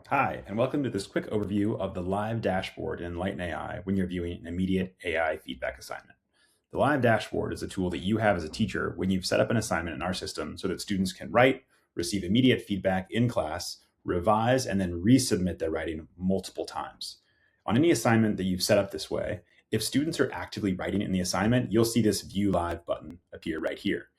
Hi, and welcome to this quick overview of the Live Dashboard in EnlightenAI when you're viewing an immediate AI feedback assignment. The Live Dashboard is a tool that you have as a teacher when you've set up an assignment in our system so that students can write, receive immediate feedback in class, revise, and then resubmit their writing multiple times. On any assignment that you've set up this way, if students are actively writing in the assignment, you'll see this View Live button appear right here.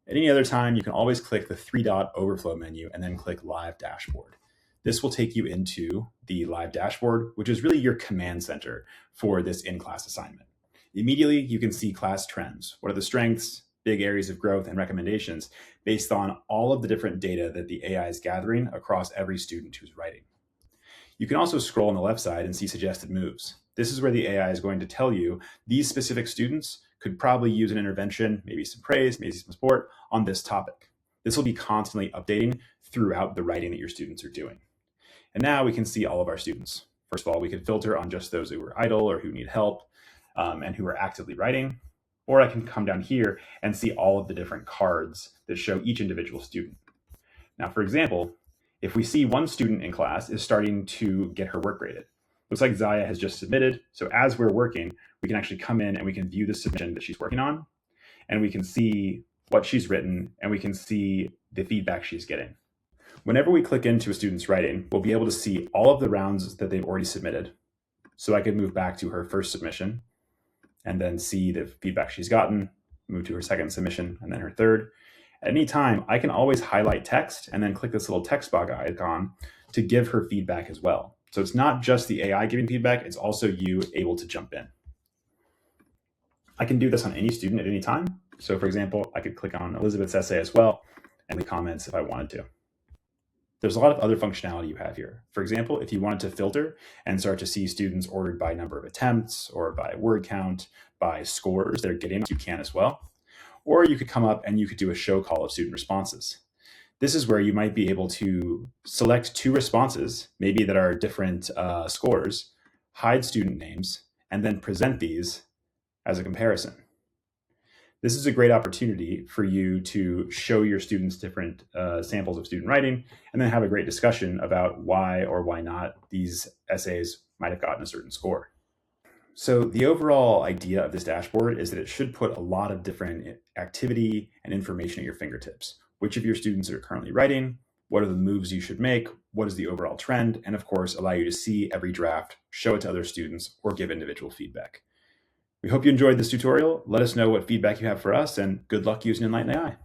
At any other time, you can always click the three-dot overflow menu and then click Live Dashboard. This will take you into the Live Dashboard, which is really your command center for this in-class assignment. Immediately, you can see class trends. What are the strengths, big areas of growth, and recommendations based on all of the different data that the AI is gathering across every student who's writing. You can also scroll on the left side and see suggested moves. This is where the AI is going to tell you these specific students could probably use an intervention, maybe some praise, maybe some support on this topic. This will be constantly updating throughout the writing that your students are doing. And now we can see all of our students. First of all, we could filter on just those who are idle or who need help and who are actively writing. Or I can come down here and see all of the different cards that show each individual student. Now, for example, if we see one student in class is starting to get her work graded, looks like Zaya has just submitted. So as we're working, we can actually come in and we can view the submission that she's working on, and we can see what she's written, and we can see the feedback she's getting. Whenever we click into a student's writing, we'll be able to see all of the rounds that they've already submitted. So I could move back to her first submission and then see the feedback she's gotten, move to her second submission, and then her third. At any time, I can always highlight text and then click this little text box icon to give her feedback as well. So it's not just the AI giving feedback, it's also you able to jump in. I can do this on any student at any time. So for example, I could click on Elizabeth's essay as well and leave comments if I wanted to. There's a lot of other functionality you have here. For example, if you wanted to filter and start to see students ordered by number of attempts or by word count, by scores they're getting, you can as well. Or you could come up and you could do a show call of student responses. This is where you might be able to select two responses, maybe that are different scores, hide student names, and then present these as a comparison. This is a great opportunity for you to show your students different samples of student writing and then have a great discussion about why or why not these essays might have gotten a certain score. So the overall idea of this dashboard is that it should put a lot of different activity and information at your fingertips. Which of your students are currently writing? What are the moves you should make? What is the overall trend? And of course, allow you to see every draft, show it to other students, or give individual feedback. We hope you enjoyed this tutorial. Let us know what feedback you have for us, and good luck using EnlightenAI.